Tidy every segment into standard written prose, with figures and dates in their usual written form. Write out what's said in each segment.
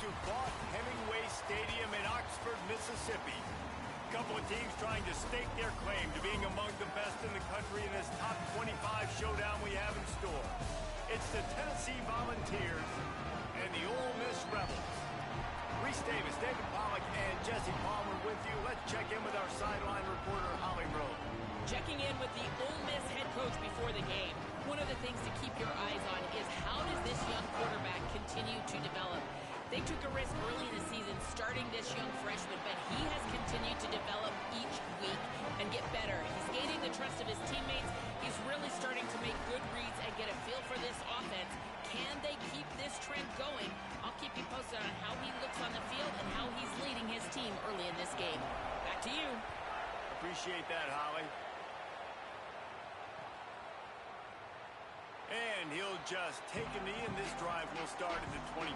to Boss Hemingway Stadium in Oxford, Mississippi. A couple of teams trying to stake their claim to being among the best in the country in this top 25 showdown we have in store. It's the Tennessee Volunteers and the Ole Miss Rebels. Reese Davis, David Pollack, and Jesse Palmer with you. Let's check in with our sideline reporter, Holly Rowe. Checking in with the Ole Miss head coach before the game. One of the things to keep your eyes on is how does this young quarterback continue to develop? They took a risk early in the season starting this young freshman, but he has continued to develop each week and get better. He's gaining the trust of his teammates. He's really starting to make good reads and get a feel for this offense. Can they keep this trend going? I'll keep you posted on how he looks on the field and how he's leading his team early in this game. Back to you. Appreciate that, Holly. And he'll just take a knee, and this drive will start at the 25.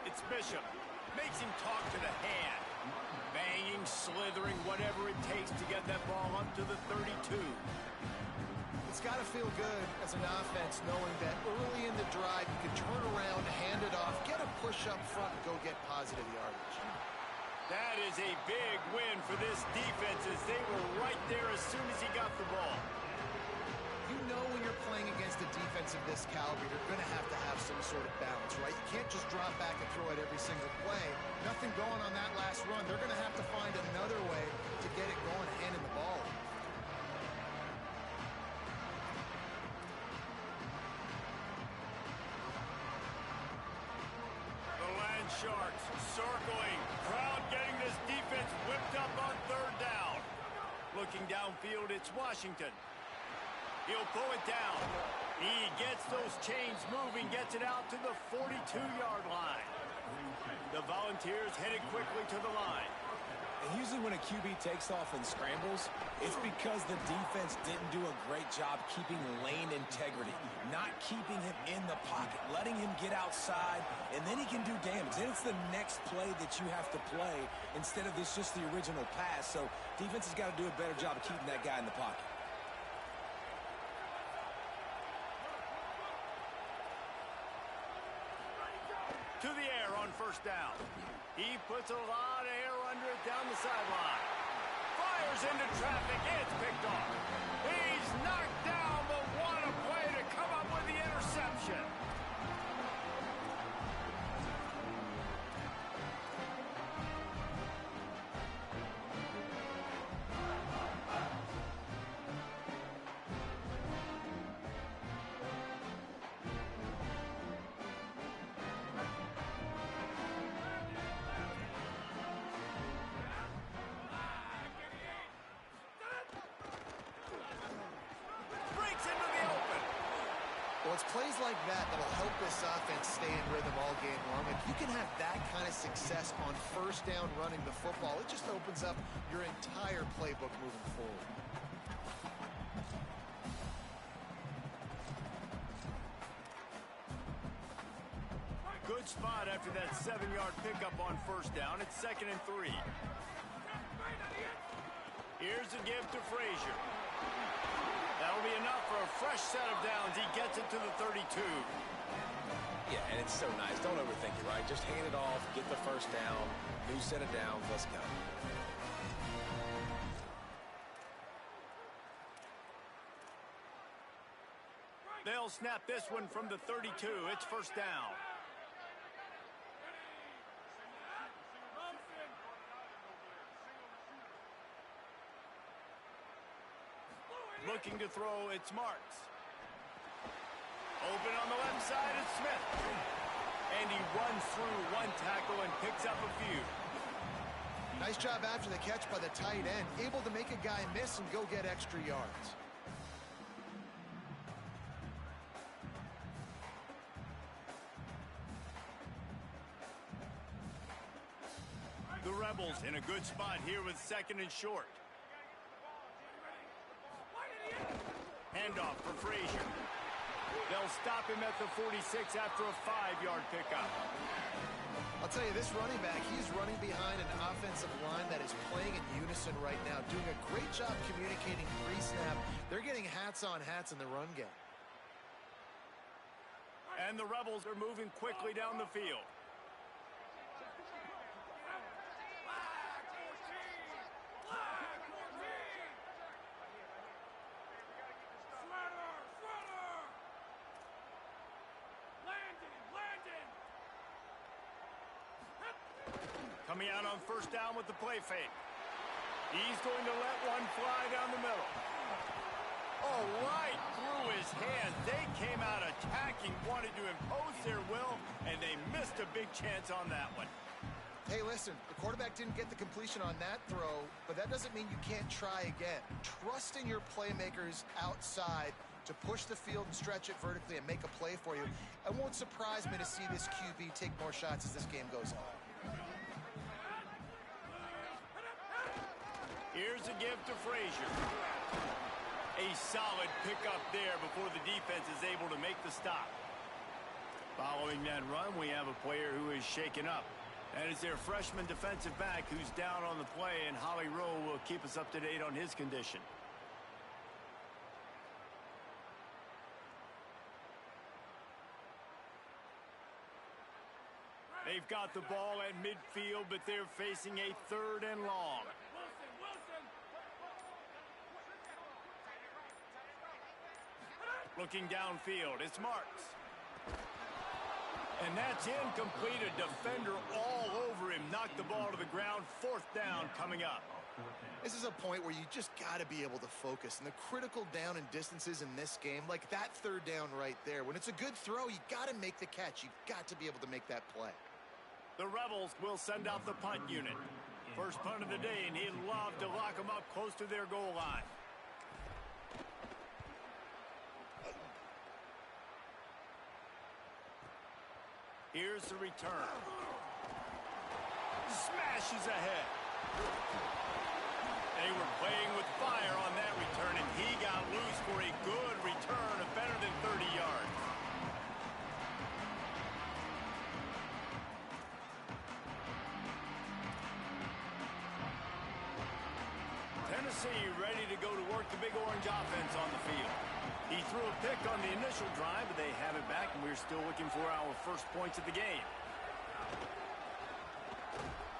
It's Bishop. Makes him talk to the hand. Banging, slithering, whatever it takes to get that ball up to the 32. It's got to feel good as an offense knowing that early in the drive you can turn around, hand it off, get a push up front, and go get positive yardage. That is a big win for this defense as they were right there as soon as he got the ball. You know when you're playing against a defense of this caliber, you're going to have some sort of balance, right? You can't just drop back and throw it every single play. Nothing going on that last run. They're going to have to find another way to get it going, handing the ball. The Land Sharks circling. Crowd getting this defense whipped up on third down. Looking downfield, it's Washington. He'll pull it down. He gets those chains moving, gets it out to the 42-yard line. The Volunteers headed quickly to the line. And usually when a QB takes off and scrambles, it's because the defense didn't do a great job keeping lane integrity, not keeping him in the pocket, letting him get outside, and then he can do damage. Then it's the next play that you have to play instead of this just the original pass. So defense has got to do a better job of keeping that guy in the pocket. To the air on first down. He puts a lot of air under it down the sideline. Fires into traffic. It's picked off. He's knocked down, but what a play to come up with the interception. Well, it's plays like that that'll help this offense stay in rhythm all game long. If you can have that kind of success on first down running the football, it just opens up your entire playbook moving forward. Good spot after that 7-yard pickup on first down. It's 2nd and 3. Here's the give to Frazier. That'll be enough for a fresh set of downs. He gets it to the 32. Yeah, and it's so nice. Don't overthink it, right? Just hand it off, get the first down, new set of downs, let's go. They'll snap this one from the 32. It's first down. Looking to throw, it's Marks. Open on the left side, it's Smith. And he runs through one tackle and picks up a few. Nice job after the catch by the tight end. Able to make a guy miss and go get extra yards. Rebels in a good spot here with 2nd and short. Handoff for Frazier. They'll stop him at the 46 after a 5-yard pickup. I'll tell you, this running back, he's running behind an offensive line that is playing in unison right now, doing a great job communicating pre-snap. They're getting hats on hats in the run game. And the Rebels are moving quickly down the field. Coming out on 1st down with the play fake. He's going to let one fly down the middle. Oh, right through his hands. They came out attacking, wanted to impose their will, and they missed a big chance on that one. Hey, listen, the quarterback didn't get the completion on that throw, but that doesn't mean you can't try again. Trust in your playmakers outside to push the field and stretch it vertically and make a play for you. It won't surprise me to see this QB take more shots as this game goes on. Here's a give to Frazier. A solid pickup there before the defense is able to make the stop. Following that run, we have a player who is shaken up. That is their freshman defensive back who's down on the play, and Holly Rowe will keep us up to date on his condition. They've got the ball at midfield, but they're facing a 3rd and long. Looking downfield, it's Marks. And that's incomplete. A defender all over him. Knocked the ball to the ground. 4th down coming up. This is a point where you just got to be able to focus. And the critical down and distances in this game, like that 3rd down right there, when it's a good throw, you got to make the catch. You've got to be able to make that play. The Rebels will send out the punt unit. First punt of the day, and he'd love to lock them up close to their goal line. Here's the return. Smashes ahead. They were playing with fire on that return, and he got loose for a good return of better than 30 yards. Tennessee ready to go to work the Big Orange offense on the field. He threw a pick on the initial drive, but they have it back, and we're still looking for our first points of the game.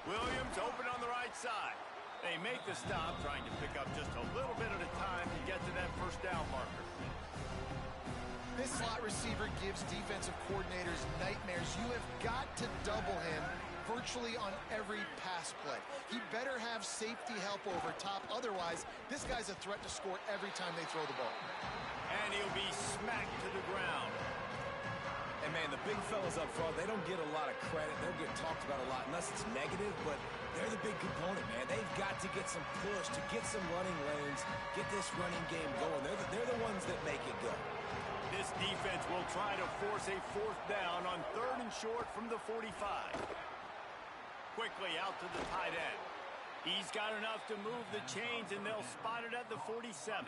Williams open on the right side. They make the stop, trying to pick up just a little bit at a time to get to that 1st down marker. This slot receiver gives defensive coordinators nightmares. You have got to double him virtually on every pass play. He better have safety help over top. Otherwise, this guy's a threat to score every time they throw the ball. And he'll be smacked to the ground. And, man, the big fellas up front, they don't get a lot of credit. They don't get talked about a lot unless it's negative, but they're the big component, man. They've got to get some push, to get some running lanes, get this running game going. They're the ones that make it go. This defense will try to force a 4th down on 3rd and short from the 45. Quickly out to the tight end. He's got enough to move the chains, and they'll spot it at the 47.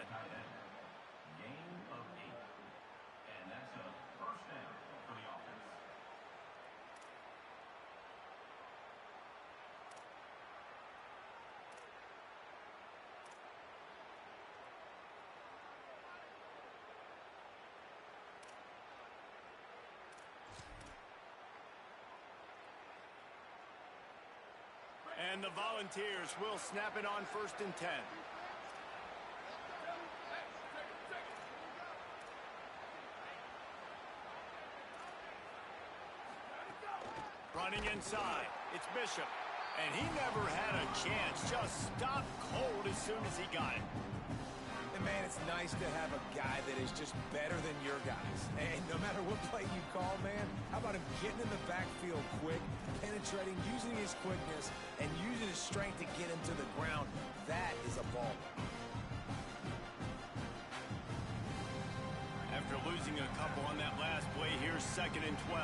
And the Volunteers will snap it on 1st and 10. Running inside, it's Bishop. And he never had a chance, just stopped cold as soon as he got it. And, man, it's nice to have a guy that is just better than your guys. And no matter what play you call, man, how about him getting in the backfield quick, penetrating, using his quickness, and using his strength to get him to the ground? That is a ball. After losing a couple on that last play, here's 2nd and 12.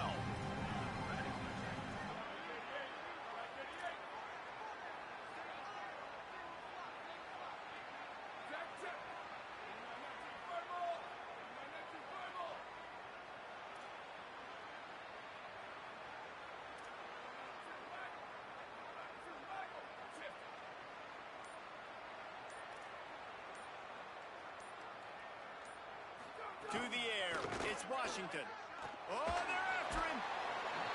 to the air. It's Washington. Oh, they're after him.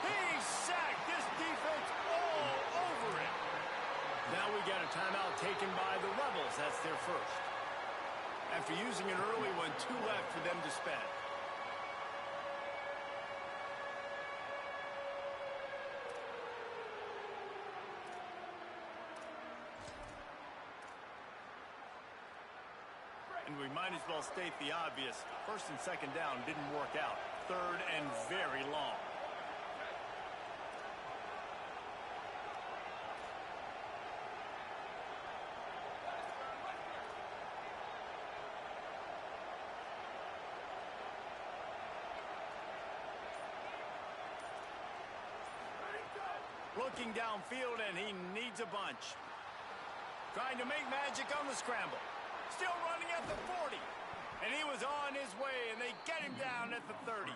He's sacked. This defense all over him. Now we got a timeout taken by the Rebels. That's their first. After using an early one, 2 left for them to spend. And we might as well state the obvious. First and second down didn't work out. Third and very long. Looking downfield, and he needs a bunch. Trying to make magic on the scramble. Still running at the 40. And he was on his way, and they get him down at the 30.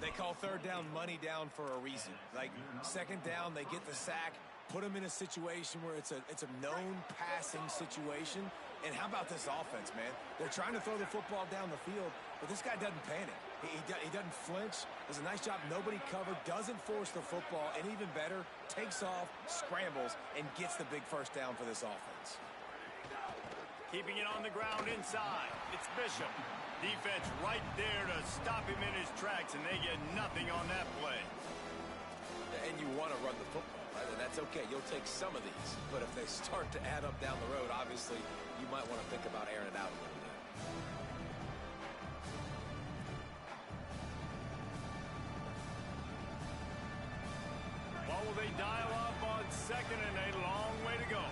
They call third down money down for a reason. Like, second down, they get the sack, put them in a situation where it's a known passing situation. And how about this offense, man? They're trying to throw the football down the field, but this guy doesn't panic. He doesn't flinch. Does a nice job. Nobody covered. Doesn't force the football. And even better, takes off, scrambles, and gets the big first down for this offense. Keeping it on the ground inside. It's Bishop. Defense right there to stop him in his tracks, and they get nothing on that play. And you want to run the football, right? And that's okay. You'll take some of these. But if they start to add up down the road, obviously, you might want to think about airing it out a little bit. What will they dial up on second and a long way to go?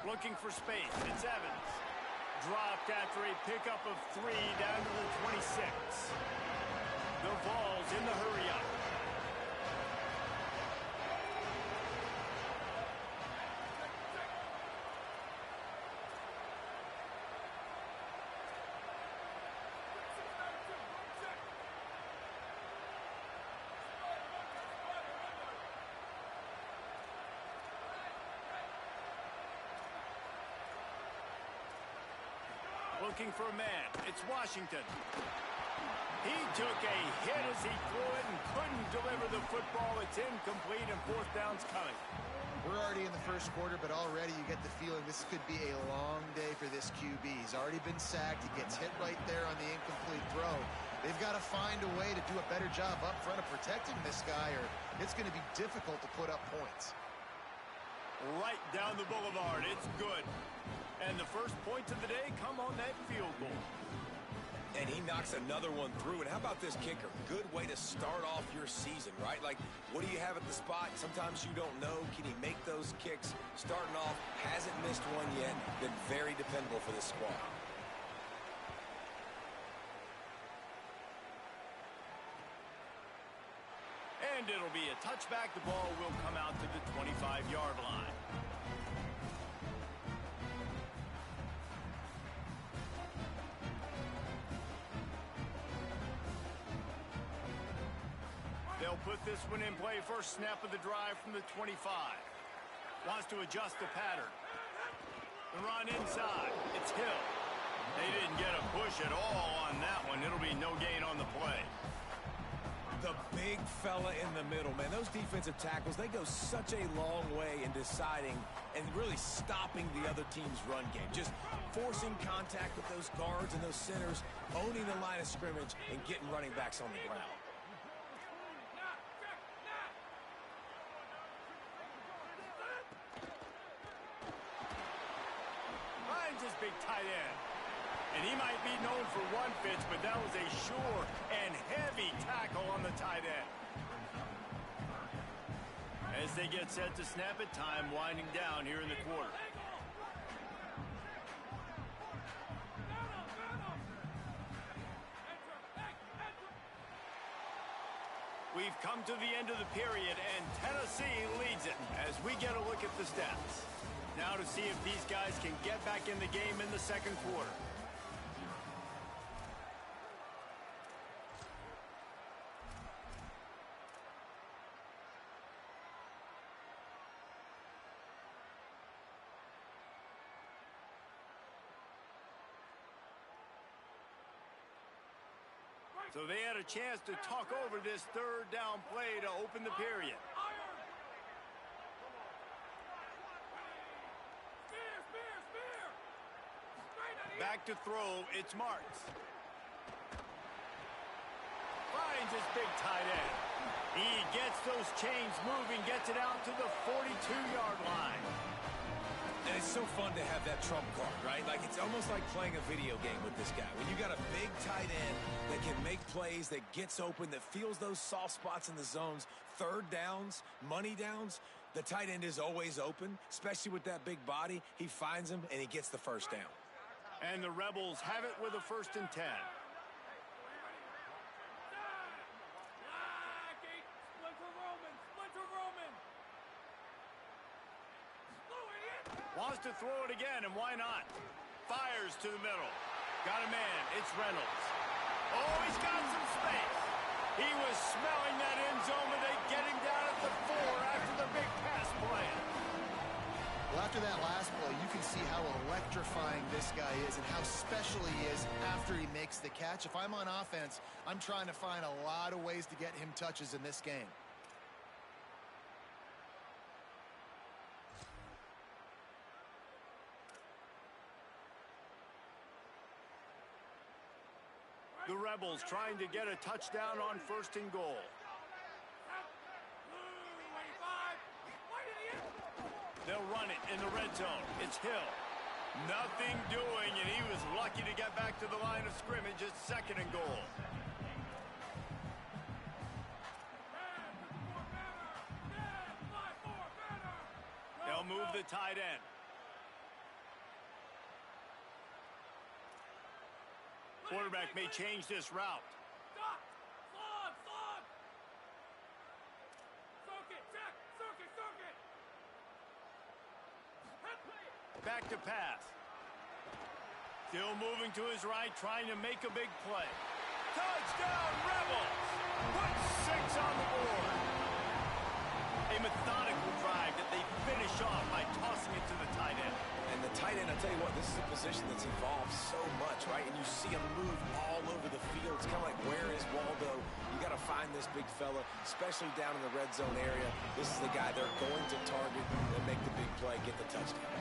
Looking for space. It's Evans. Dropped after a pickup of 3 down to the 26. The Vols in the hurry-up. Looking for a man. It's Washington. He took a hit as he threw it and couldn't deliver the football. It's incomplete, and fourth down's coming. We're already in the first quarter, but already you get the feeling this could be a long day for this QB. He's already been sacked. He gets hit right there on the incomplete throw. They've got to find a way to do a better job up front of protecting this guy, or it's going to be difficult to put up points. Right down the boulevard. It's good. And the first points of the day come on that field goal. And he knocks another one through. And how about this kicker? Good way to start off your season, right? Like, what do you have at the spot? Sometimes you don't know. Can he make those kicks? Starting off, hasn't missed one yet. Been very dependable for this squad. And it'll be a touchback. The ball will come out to the 25-yard line. They'll put this one in play. First snap of the drive from the 25. Wants to adjust the pattern. The run inside. It's Hill. They didn't get a push at all on that one. It'll be no gain on the play. The big fella in the middle, man. Those defensive tackles, they go such a long way in deciding and really stopping the other team's run game. Just forcing contact with those guards and those centers, owning the line of scrimmage, and getting running backs on the ground. His big tight end. And he might be known for one pitch, but that was a sure and heavy tackle on the tight end. As they get set to snap it, time winding down here in the quarter. We've come to the end of the period, and Tennessee leads it as we get a look at the stats. Now to see if these guys can get back in the game in the second quarter. So they had a chance to talk over this third down play to open the period. Back to throw, it's Marks. Finds his big tight end. He gets those chains moving, gets it out to the 42-yard line. And it's so fun to have that trump card, right? Like, it's almost like playing a video game with this guy. When you got a big tight end that can make plays, that gets open, that feels those soft spots in the zones, third downs, money downs, the tight end is always open, especially with that big body. He finds him, and he gets the first down. And the Rebels have it with a 1st and 10. Wants to throw it again, and why not? Fires to the middle. Got a man. It's Reynolds. Oh, he's got some space. He was smelling that end zone, but they get him down at the 4 after the big pass play. Well, after that last play, you can see how electrifying this guy is and how special he is after he makes the catch. If I'm on offense, I'm trying to find a lot of ways to get him touches in this game. The Rebels trying to get a touchdown on 1st and goal. They'll run it in the red zone. It's Hill. Nothing doing, and he was lucky to get back to the line of scrimmage. It's 2nd and goal. They'll move the tight end. Quarterback may change this route. Back to pass. Still moving to his right, trying to make a big play. Touchdown, Rebels! Put 6 on the board. A methodical drive that they finish off by tossing it to the tight end. And the tight end, I tell you what, this is a position that's evolved so much, right? And you see him move all over the field. It's kind of like, where is Waldo? You got to find this big fella, especially down in the red zone area. This is the guy they're going to target and make the big play, get the touchdown.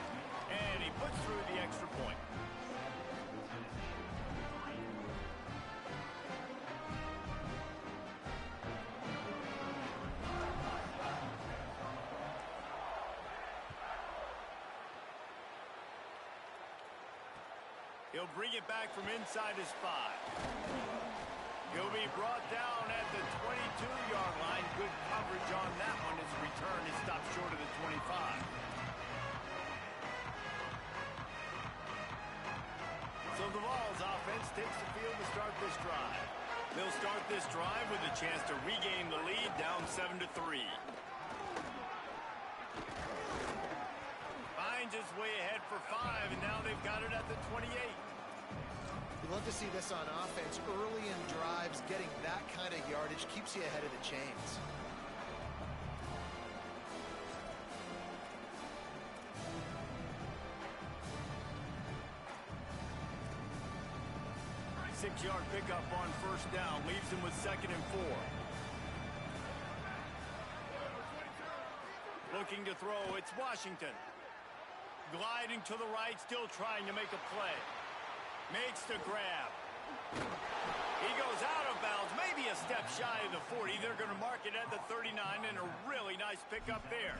And he puts through the extra point. He'll bring it back from inside his 5. He'll be brought down at the 22-yard line. Good coverage on that one. His return is stopped short of the 25. So the Vols offense takes the field to start this drive. They'll start this drive with a chance to regain the lead, down 7-3. Finds his way ahead for 5, and now they've got it at the 28. You love to see this on offense. Early in drives, getting that kind of yardage keeps you ahead of the chains. Six-yard pickup on 1st down leaves him with 2nd and 4. Looking to throw, it's Washington. Gliding to the right, still trying to make a play. Makes the grab. He goes out of bounds, maybe a step shy of the 40. They're going to mark it at the 39, and a really nice pickup there.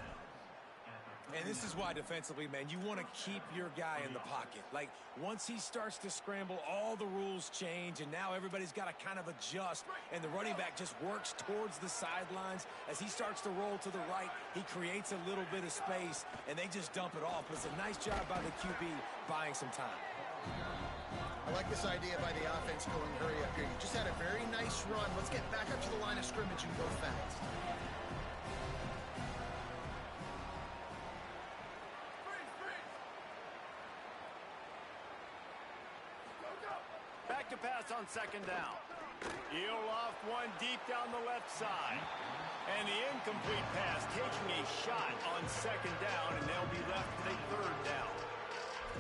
And this is why defensively, man, you want to keep your guy in the pocket. Like, once he starts to scramble, all the rules change, and now everybody's got to kind of adjust, and the running back just works towards the sidelines. As he starts to roll to the right, he creates a little bit of space, and they just dump it off. But it's a nice job by the QB buying some time. I like this idea by the offense going hurry up here. You just had a very nice run. Let's get back up to the line of scrimmage and go fast. Back to pass on 2nd down. He'll loft one deep down the left side. And the incomplete pass taking a shot on 2nd down, and they'll be left with a 3rd down.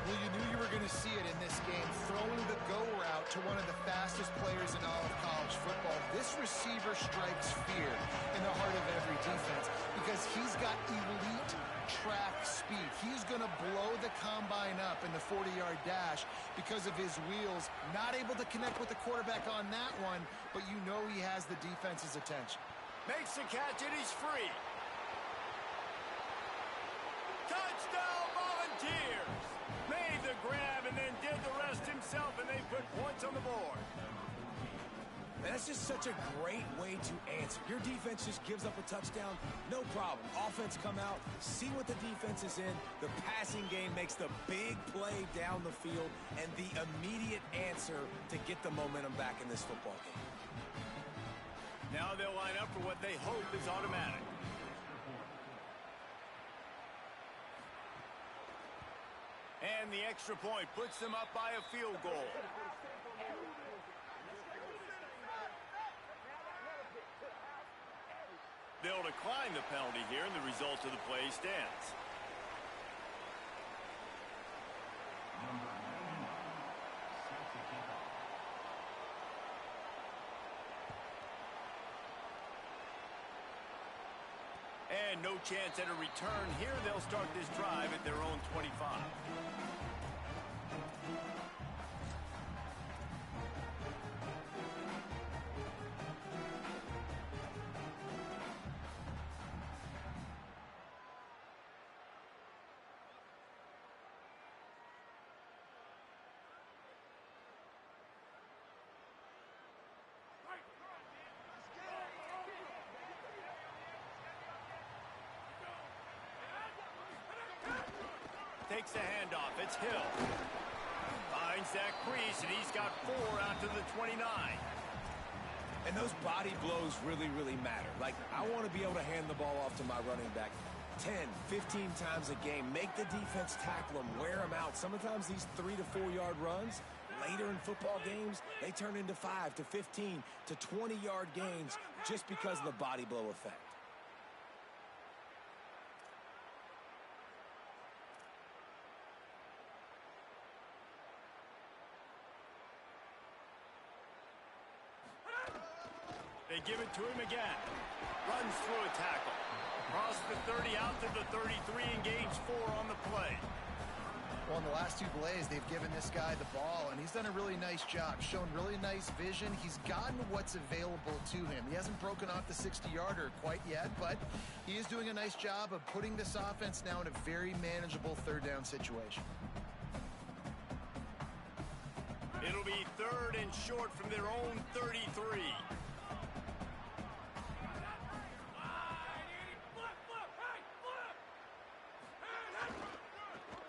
Well, you knew you were going to see it in this game, throwing the go route to one of the fastest players in all of college football. This receiver strikes fear in the heart of every defense because he's got elite track speed. He's going to blow the combine up in the 40-yard dash because of his wheels. Not able to connect with the quarterback on that one, but you know he has the defense's attention. Makes the catch and he's free. Touchdown Volunteers! Made the grab and then did the rest himself, and they put points on the board. And that's just such a great way to answer. Your defense just gives up a touchdown, no problem. Offense come out, see what the defense is in. The passing game makes the big play down the field and the immediate answer to get the momentum back in this football game. Now they'll line up for what they hope is automatic. And the extra point puts them up by a field goal. They'll decline the penalty here, and the result of the play stands. And no chance at a return here. They'll start this drive at their own 25. Takes the handoff. It's Hill. Finds that crease, and he's got 4 out to the 29. And those body blows really, really matter. Like, I want to be able to hand the ball off to my running back 10, 15 times a game. Make the defense tackle them, wear them out. Sometimes these 3 to 4 yard runs, later in football games, they turn into 5 to 15 to 20 yard gains just because of the body blow effect. They give it to him again. Runs through a tackle. Across the 30, out to the 33, and gains 4 on the play. Well, in the last 2 plays, they've given this guy the ball, and he's done a really nice job, shown really nice vision. He's gotten what's available to him. He hasn't broken off the 60-yarder quite yet, but he is doing a nice job of putting this offense now in a very manageable third down situation. It'll be 3rd and short from their own 33.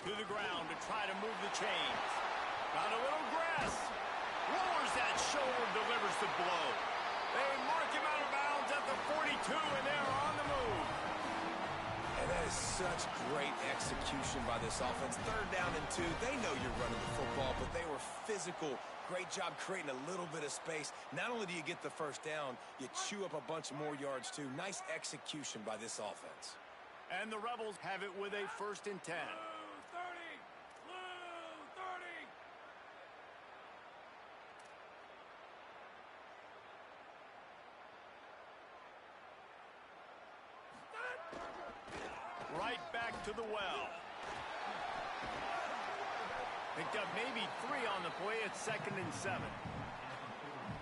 To the ground to try to move the chains. Got a little grass. Lowers that shoulder, delivers the blow. They mark him out of bounds at the 42, and they're on the move. And that is such great execution by this offense. 3rd down and 2. They know you're running the football, but they were physical. Great job creating a little bit of space. Not only do you get the 1st down, you chew up a bunch more yards too. Nice execution by this offense. And the Rebels have it with a 1st and 10. Right back to the well. Picked up maybe 3 on the play at 2nd and 7.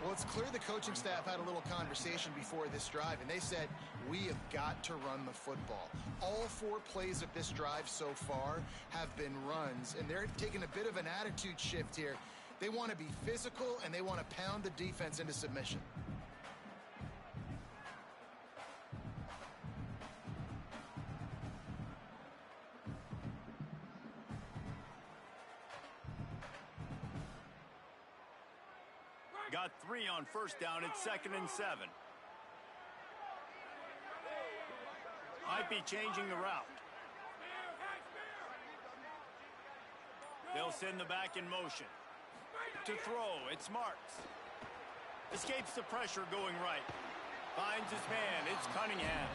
Well, it's clear the coaching staff had a little conversation before this drive, and they said, we have got to run the football. All 4 plays of this drive so far have been runs, and they're taking a bit of an attitude shift here. They want to be physical, and they want to pound the defense into submission. Got 3 on 1st down at 2nd and 7. Might be changing the route. They'll send the back in motion. To throw, it's Marks. Escapes the pressure going right. Finds his man, it's Cunningham.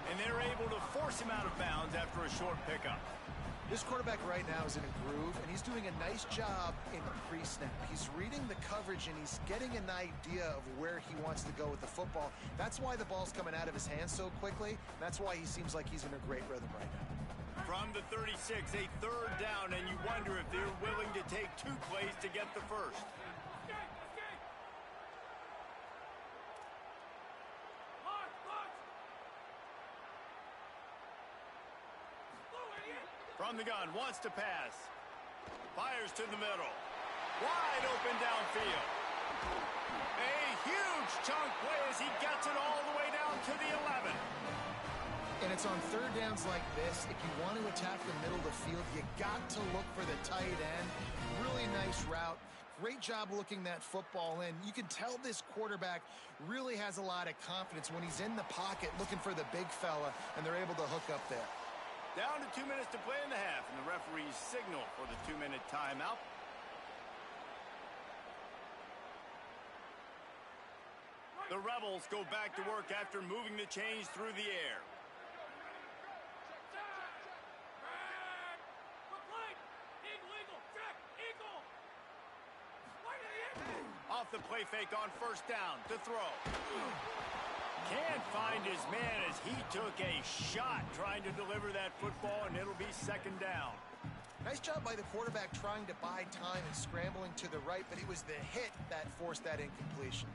And they're able to force him out of bounds after a short pickup. This quarterback right now is in a groove, and he's doing a nice job in pre-snap. He's reading the coverage, and he's getting an idea of where he wants to go with the football. That's why the ball's coming out of his hands so quickly. That's why he seems like he's in a great rhythm right now. From the 36, a third down, and you wonder if they're willing to take 2 plays to get the first. From the gun, wants to pass. Fires to the middle. Wide open downfield. A huge chunk play as he gets it all the way down to the 11. And it's on third downs like this. If you want to attack the middle of the field, you got to look for the tight end. Really nice route. Great job looking that football in. You can tell this quarterback really has a lot of confidence when he's in the pocket looking for the big fella, and they're able to hook up there. Down to 2 minutes to play in the half, and the referees signal for the 2-minute timeout. The Rebels go back to work after moving the chains through the air. Off the play fake on first down to throw. Can't find his man as he took a shot trying to deliver that football, and it'll be second down. Nice job by the quarterback trying to buy time and scrambling to the right, but it was the hit that forced that incompletion.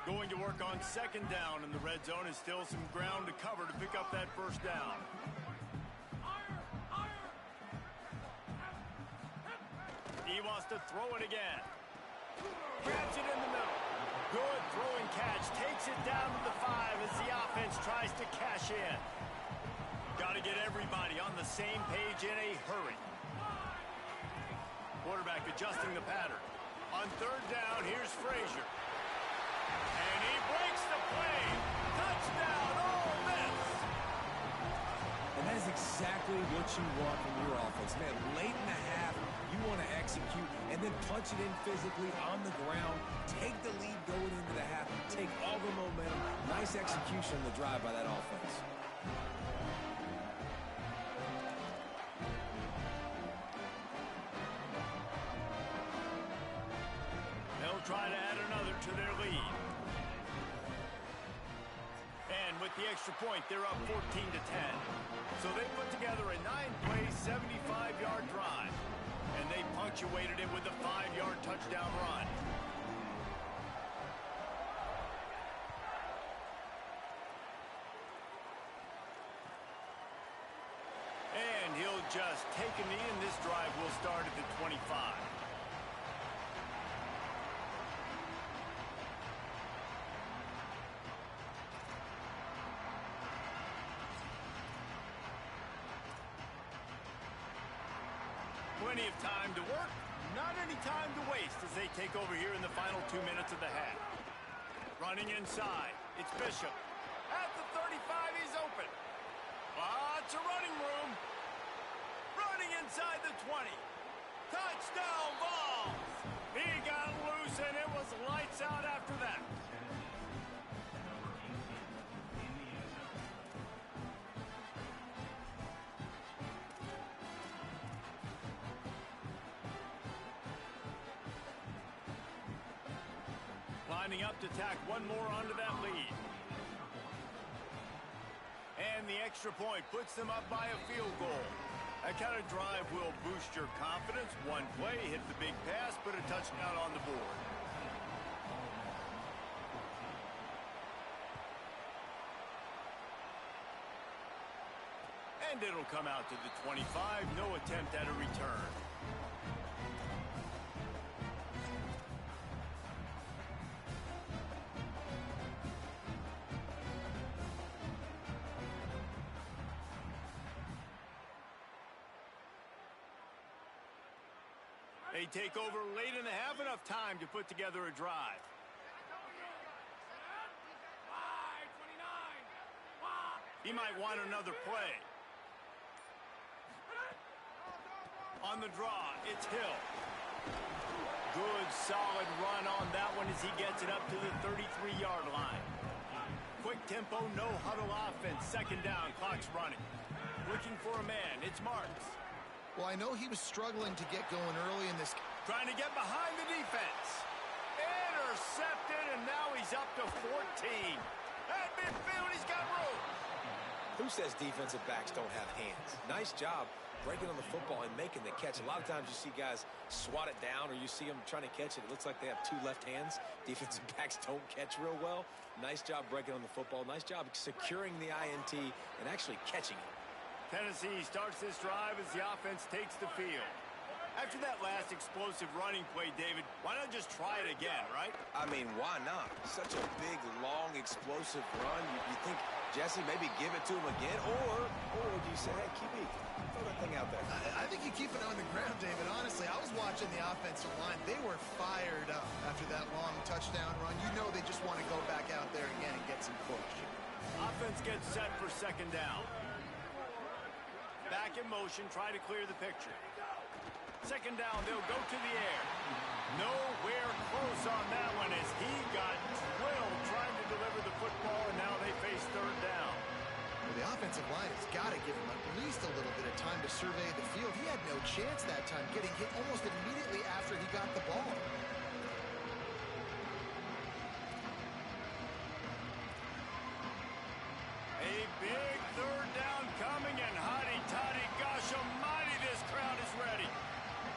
Going to work on second down, and the red zone is still some ground to cover to pick up that first down. He wants to throw it again. Grabs it in the middle. Good throwing catch. Takes it down to the 5 as the offense tries to cash in. Got to get everybody on the same page in a hurry. Quarterback adjusting the pattern. On third down, here's Frazier. And he breaks the play. Touchdown, Ole Miss. And that is exactly what you want from your offense, man. Late in the half, you want to execute and then punch it in physically on the ground. Take the lead going into the half. Take all the momentum. Nice execution on the drive by that offense. They'll try to add another to their lead. And with the extra point, they're up 14-10. So they put together a 9-play, 75-yard drive. And they punctuated it with a 5-yard touchdown run. And he'll just take a knee, and this drive will start at the 25. Plenty of time to work, not any time to waste as they take over here in the final 2 minutes of the half. Running inside, it's Bishop. At the 35, he's open. Lots of running room. Running inside the 20. Touchdown ball. He got loose, and it was lights out after that. Lining up to tack one more onto that lead. And the extra point puts them up by a field goal. That kind of drive will boost your confidence. One play, hit the big pass, put a touchdown on the board. And it'll come out to the 25. No attempt at a return. They take over late in the half, enough time to put together a drive. He might want another play. On the draw, it's Hill. Good, solid run on that one as he gets it up to the 33-yard line. Quick tempo, no huddle offense. Second down, clock's running. Looking for a man. It's Marks. Well, I know he was struggling to get going early in this. Trying to get behind the defense. Intercepted, and now he's up to 14. At midfield, he's got room. Who says defensive backs don't have hands? Nice job breaking on the football and making the catch. A lot of times you see guys swat it down, or you see them trying to catch it. It looks like they have two left hands. Defensive backs don't catch real well. Nice job breaking on the football. Nice job securing the INT and actually catching it. Tennessee starts this drive as the offense takes the field. After that last explosive running play, David, why not just try it again, right? I mean, why not? Such a big, long, explosive run. You think, Jesse, maybe give it to him again? Or do you say, hey, QB, throw that thing out there? I think you keep it on the ground, David. Honestly, I was watching the offensive line. They were fired up after that long touchdown run. You know they just want to go back out there again and get some push. Offense gets set for second down. Back in motion, try to clear the picture. Second down, they'll go to the air. Nowhere close on that one as he got drilled trying to deliver the football, and now they face third down. Well, the offensive line has got to give him at least a little bit of time to survey the field. He had no chance that time, getting hit almost immediately after he got the ball. A big third down coming, and hotty-toddy, gosh almighty, this crowd is ready.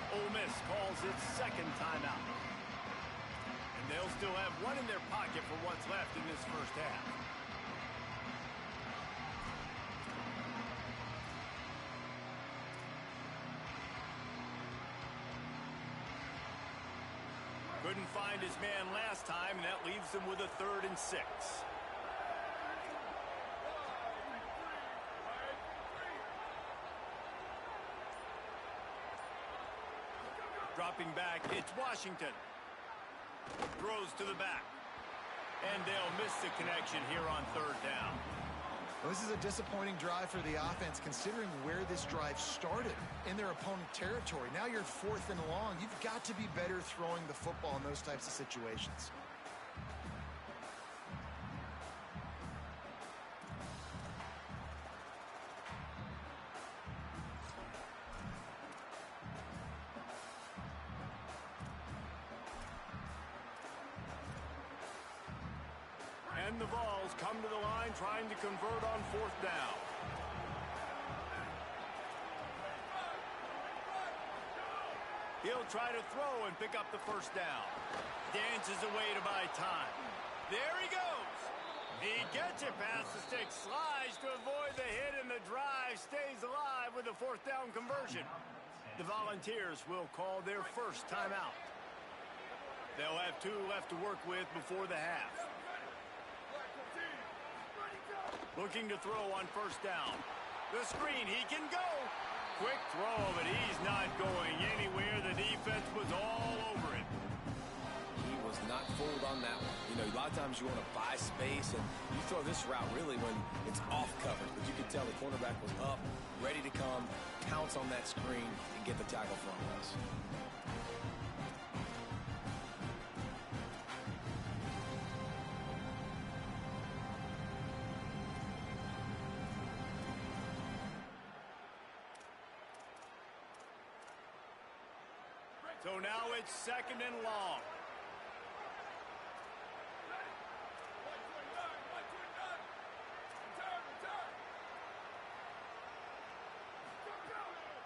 Ole Miss calls its second timeout. And they'll still have one in their pocket for what's left in this first half. Couldn't find his man last time, and that leaves them with a 3rd and 6. Dropping back, it's Washington. Throws to the back. And they'll miss the connection here on 3rd down. Well, this is a disappointing drive for the offense, considering where this drive started in their opponent territory. Now you're 4th and long. You've got to be better throwing the football in those types of situations. And the Vols come to the line trying to convert on 4th down. He'll try to throw and pick up the first down. Dances away to buy time. There he goes. He gets it past the stick, slides to avoid the hit, and the drive stays alive with a 4th down conversion. The Volunteers will call their first timeout. They'll have 2 left to work with before the half. Looking to throw on 1st down. The screen, he can go. Quick throw, but he's not going anywhere. The defense was all over him. He was not fooled on that one. You know, a lot of times you want to buy space, and you throw this route really when it's off coverage. But you could tell the cornerback was up, ready to come, pounce on that screen, and get the tackle from us. So now it's 2nd and long.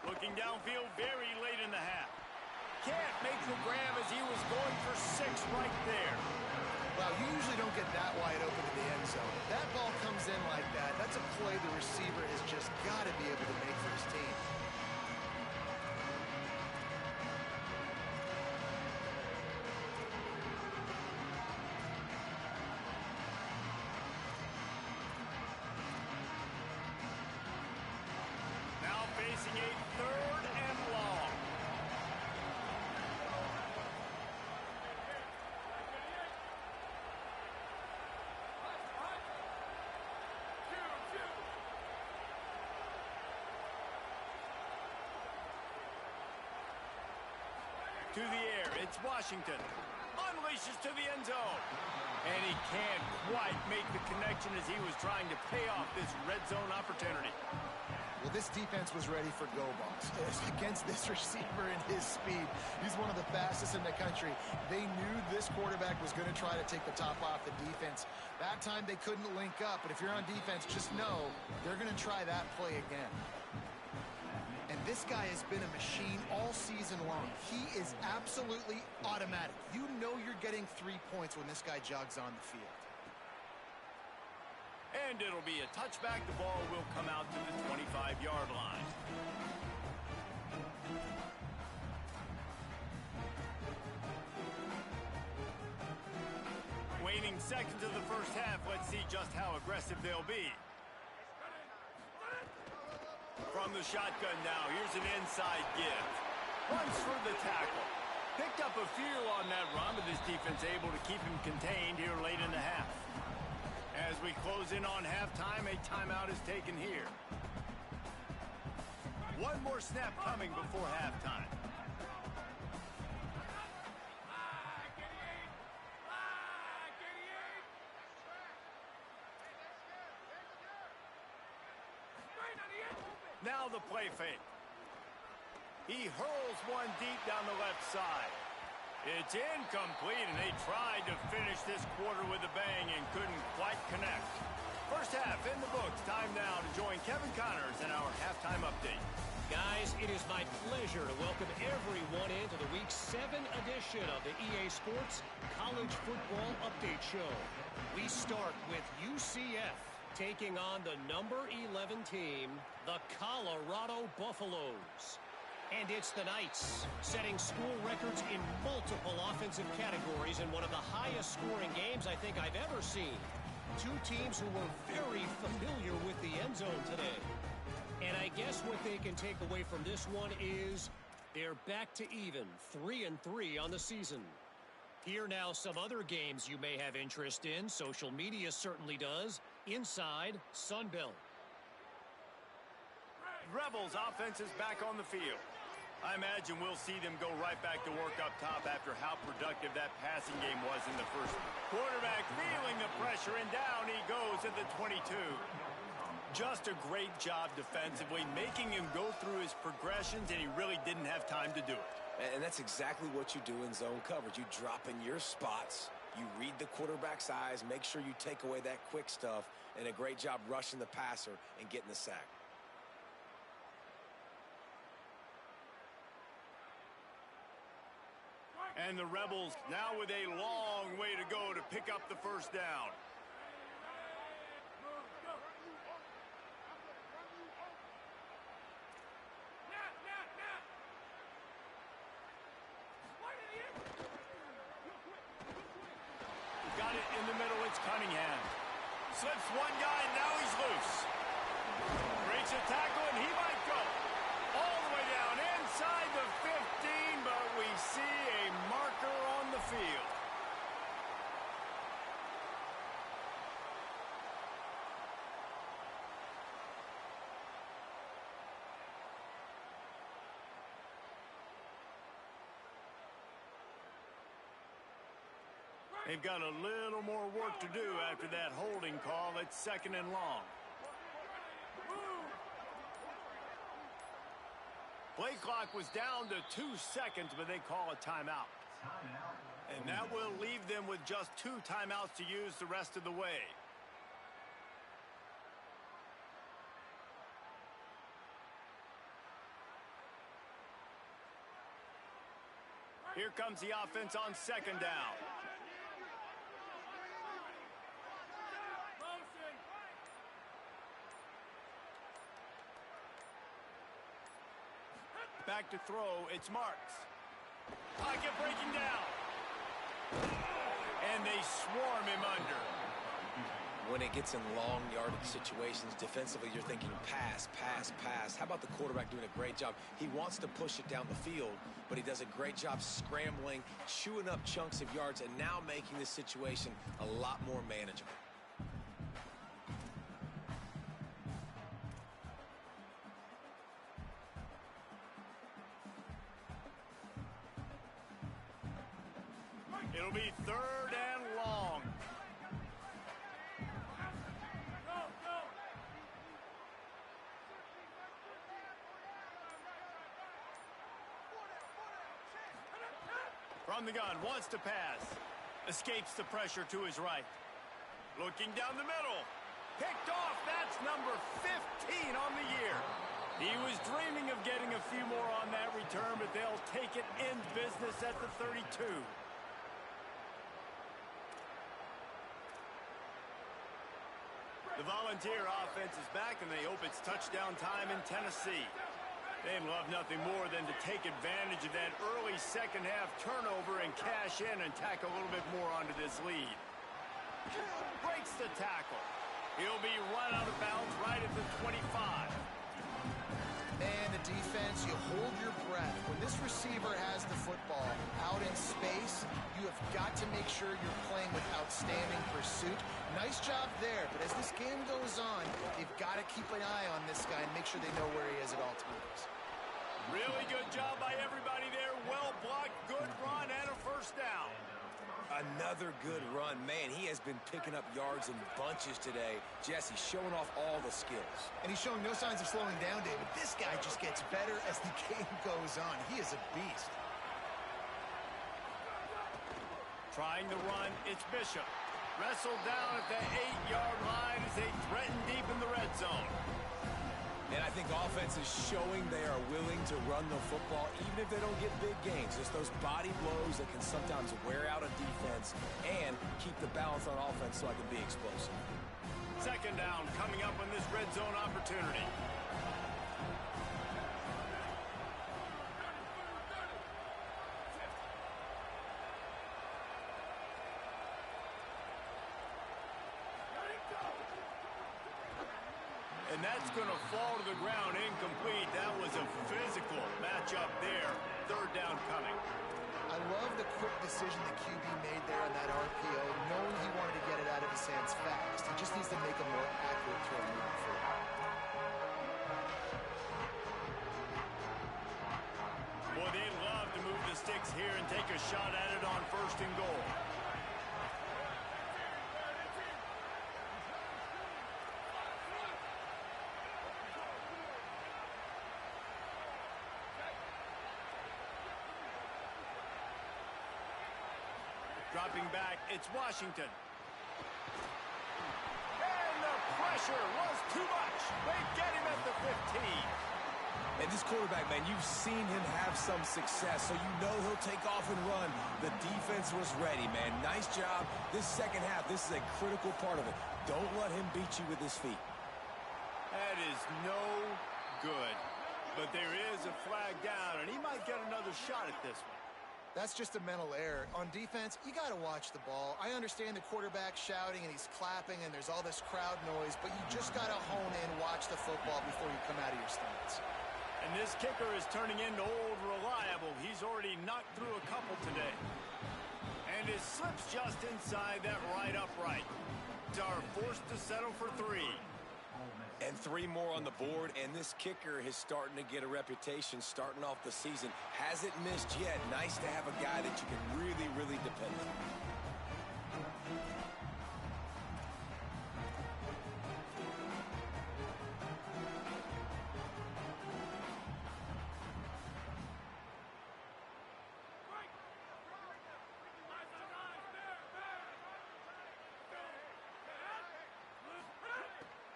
Looking downfield very late in the half. Can't make the grab as he was going for 6 right there. Well, you usually don't get that wide open in the end zone. If that ball comes in like that, that's a play the receiver has just got to be able to make for his team. Now facing a 3rd and long. To the air, it's Washington. unleashes to the end zone. And he can't quite make the connection as he was trying to pay off this red zone opportunity. Well, this defense was ready for go balls. Against this receiver and his speed, he's one of the fastest in the country. They knew this quarterback was going to try to take the top off the defense. That time they couldn't link up, but if you're on defense, just know they're going to try that play again. And this guy has been a machine all season long. He is absolutely automatic. You know you're getting 3 points when this guy jogs on the field. And it'll be a touchback. The ball will come out to the 25-yard line. Waning seconds of the first half. Let's see just how aggressive they'll be. From the shotgun now, here's an inside gift. Runs for the tackle. Picked up a few on that run, but this defense able to keep him contained here late in the half. As we close in on halftime, a timeout is taken here. One more snap coming before halftime. Now the play fake. He hurls one deep down the left side. It's incomplete, and they tried to finish this quarter with a bang and couldn't quite connect. First half in the books. Time now to join Kevin Connors in our halftime update. Guys, it is my pleasure to welcome everyone into the Week 7 edition of the EA Sports College Football Update Show. We start with UCF taking on the number 11 team, the Colorado Buffaloes. And it's the Knights, setting school records in multiple offensive categories in one of the highest scoring games I think I've ever seen. Two teams who were very familiar with the end zone today. And I guess what they can take away from this one is they're back to even, 3-3 on the season. Here now some other games you may have interest in. Social media certainly does. Inside Sunbelt. Rebels offense is back on the field. I imagine we'll see them go right back to work up top after how productive that passing game was in the first. Quarterback feeling the pressure, and down he goes at the 22. Just a great job defensively, making him go through his progressions, and he really didn't have time to do it. And that's exactly what you do in zone coverage. You drop in your spots, you read the quarterback's eyes, make sure you take away that quick stuff, and a great job rushing the passer and getting the sack. And the Rebels now with a long way to go to pick up the first down. Got it in the middle, it's Cunningham. Slips one guy, and now he's loose. Breaks a tackle, and he might go. All the way down inside the 15, but we see a marker on the field. They've got a little more work to do after that holding call. It's 2nd and long. Play clock was down to 2 seconds, but they call a timeout. And that will leave them with just 2 timeouts to use the rest of the way. Here comes the offense on 2nd down. Back to throw, it's Marks. Pocket breaking down. And they swarm him under. When it gets in long yardage situations, defensively, you're thinking pass, pass, pass. How about the quarterback doing a great job? He wants to push it down the field, but he does a great job scrambling, chewing up chunks of yards, and now making this situation a lot more manageable. It'll be From the gun, wants to pass. Escapes the pressure to his right. Looking down the middle. Picked off. That's number 15 on the year. He was dreaming of getting a few more on that return, but they'll take it in business at the 32. The Volunteer offense is back, and they hope it's touchdown time in Tennessee. They'd love nothing more than to take advantage of that early second-half turnover and cash in and tack a little bit more onto this lead. Breaks the tackle. He'll be run out of bounds right at the 25. Man, the defense, you hold your breath. When this receiver has the football out in space, you have got to make sure you're playing with outstanding pursuit. Nice job there, but as this game goes on, they've got to keep an eye on this guy and make sure they know where he is at all times. Really good job by everybody there. Well blocked, good run, and a first down. Another good run. Man, he has been picking up yards in bunches today. Jesse showing off all the skills. And he's showing no signs of slowing down, David. This guy just gets better as the game goes on. He is a beast. Trying the run, it's Bishop. Wrestled down at the 8-yard line as they threaten deep in the red zone. And I think offense is showing they are willing to run the football, even if they don't get big gains. Just those body blows that can sometimes wear out a defense and keep the balance on offense so I can be explosive. Second down coming up on this red zone opportunity. And that's going to fall to the ground incomplete. That was a physical matchup there. Third down coming. I love the quick decision the QB made there on that RPO, knowing he wanted to get it out of his hands fast. He just needs to make a more accurate throw moving forward. Boy, they'd love to move the sticks here and take a shot at it on first and goal. Dropping back, it's Washington. And the pressure was too much. They get him at the 15. And this quarterback, man, you've seen him have some success, so you know he'll take off and run. The defense was ready, man. Nice job. This second half, this is a critical part of it. Don't let him beat you with his feet. That is no good. But there is a flag down, and he might get another shot at this one. That's just a mental error. On defense, you got to watch the ball. I understand the quarterback shouting and he's clapping and there's all this crowd noise, but you just got to hone in, watch the football before you come out of your stance. And this kicker is turning into old reliable. He's already knocked through a couple today. And his slips just inside that right upright. Are forced to settle for 3. And 3 more on the board, and this kicker is starting to get a reputation starting off the season. Hasn't missed yet. Nice to have a guy that you can really, really depend on.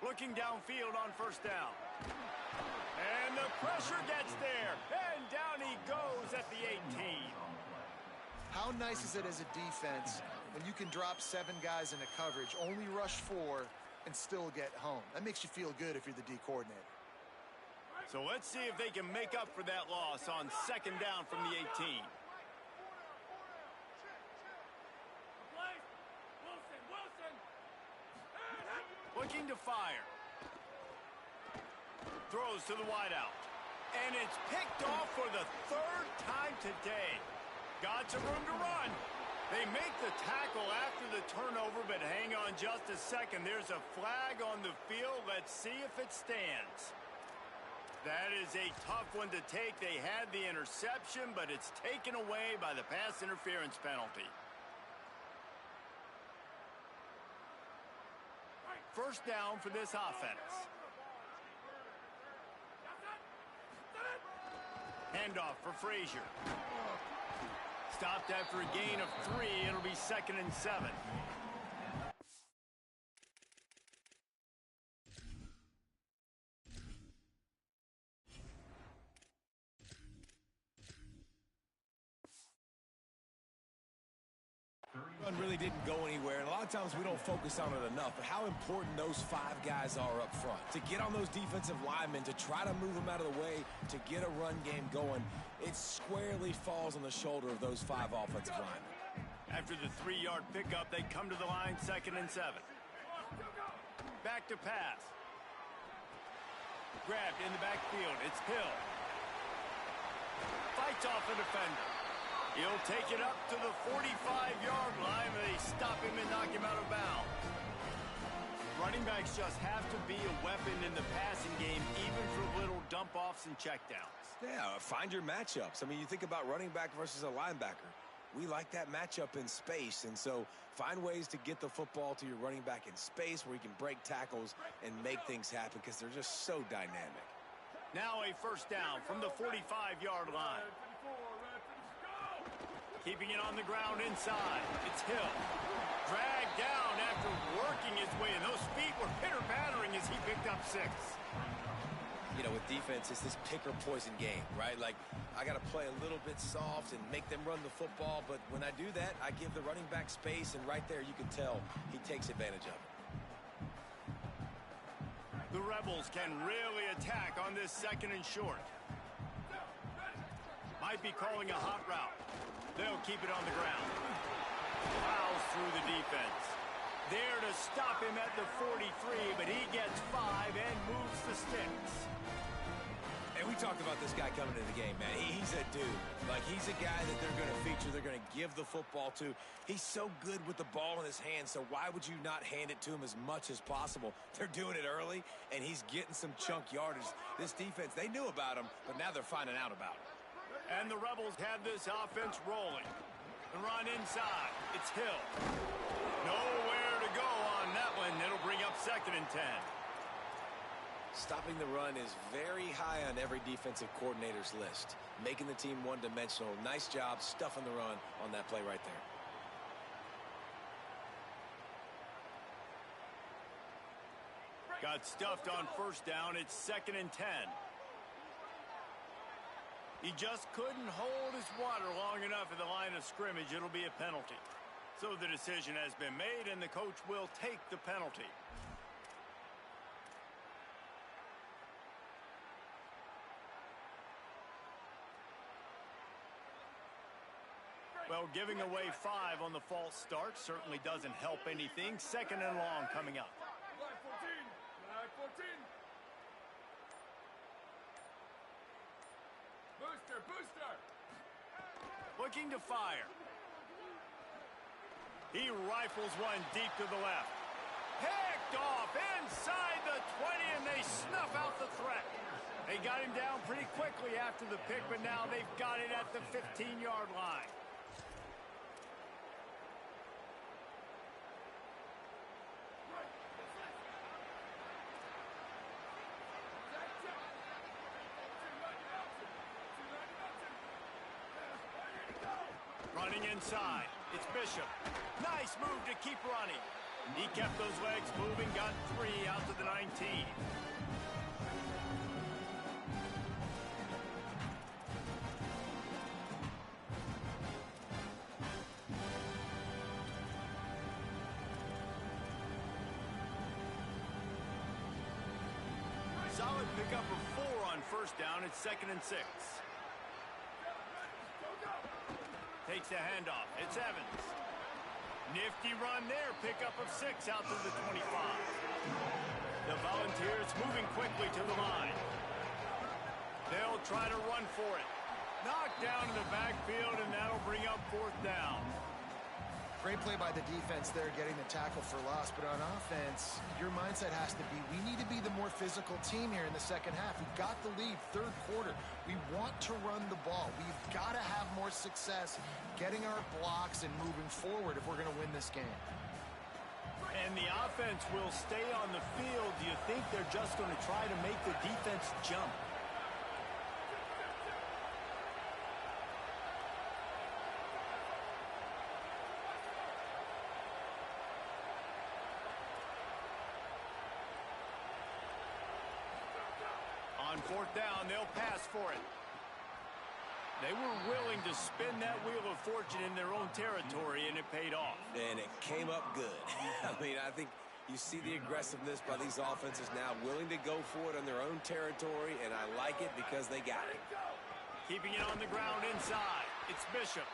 Looking downfield on first down. And the pressure gets there. And down he goes at the 18. How nice is it as a defense when you can drop 7 guys into coverage, only rush 4, and still get home? That makes you feel good if you're the D coordinator. So let's see if they can make up for that loss on second down from the 18. Looking to fire. Throws to the wideout. And it's picked off for the 3rd time today. Got some room to run. They make the tackle after the turnover, but hang on just a second. There's a flag on the field. Let's see if it stands. That is a tough one to take. They had the interception, but it's taken away by the pass interference penalty. First down for this offense. Handoff for Frazier. stopped after a gain of 3. It'll be 2nd and 7. Run really didn't go anywhere, and a lot of times we don't focus on it enough, but how important those 5 guys are up front. To get on those defensive linemen, to try to move them out of the way, to get a run game going, it squarely falls on the shoulder of those 5 offensive linemen. After the 3-yard pickup, they come to the line, 2nd and 7. Back to pass. Grabbed in the backfield. It's Hill. Fights off a defender. He'll take it up to the 45-yard line. They stop him and knock him out of bounds. Running backs just have to be a weapon in the passing game, even for little dump-offs and checkdowns. Yeah, find your matchups. I mean, you think about running back versus a linebacker. We like that matchup in space, and so find ways to get the football to your running back in space where you can break tackles and make things happen because they're just so dynamic. Now a first down from the 45-yard line. Keeping it on the ground inside. It's Hill. Dragged down after working his way, and those feet were pitter-pattering as he picked up 6. You know, with defense, it's this pick-or-poison game, right? Like, I got to play a little bit soft and make them run the football, but when I do that, I give the running back space, and right there you can tell he takes advantage of it. The Rebels can really attack on this 2nd and short. Might be calling a hot route. They'll keep it on the ground. Fouls through the defense. There to stop him at the 43, but he gets 5 and moves the sticks. And we talked about this guy coming into the game, man. He's a dude. Like, he's a guy that they're going to feature, they're going to give the football to. He's so good with the ball in his hands, so why would you not hand it to him as much as possible? They're doing it early, and he's getting some chunk yardage. This defense, they knew about him, but now they're finding out about him. And the Rebels have this offense rolling. The run inside. It's Hill. Nowhere to go on that one. It'll bring up 2nd and 10. Stopping the run is very high on every defensive coordinator's list. Making the team one-dimensional. Nice job stuffing the run on that play right there. Got stuffed on first down. It's 2nd and 10. He just couldn't hold his water long enough at the line of scrimmage. It'll be a penalty. So the decision has been made, and the coach will take the penalty. Well, giving away 5 on the false start certainly doesn't help anything. 2nd and long coming up. Booster! Looking to fire. He rifles one deep to the left. Picked off inside the 20, and they snuff out the threat. They got him down pretty quickly after the pick, but now they've got it at the 15-yard line. Running inside. It's Bishop. Nice move to keep running. He kept those legs moving, got 3 out to the 19. Solid pickup of 4 on first down. It's 2nd and 6. Takes the handoff. It's Evans. Nifty run there. Pickup of 6 out to the 25. The Volunteers moving quickly to the line. They'll try to run for it. Knocked down in the backfield, and that'll bring up 4th down. Great play by the defense there, getting the tackle for loss. But on offense, your mindset has to be, we need to be the more physical team here in the second half. We got the lead, 3rd quarter. We want to run the ball. We've got to have more success getting our blocks and moving forward if we're going to win this game. And the offense will stay on the field. Do you think they're just going to try to make the defense jump? 4th down, they'll pass for it. They were willing to spin that wheel of fortune in their own territory, and it paid off. And it came up good. I mean, I think you see the aggressiveness by these offenses now, willing to go for it on their own territory, and I like it because they got it. Keeping it on the ground inside. It's Bishop.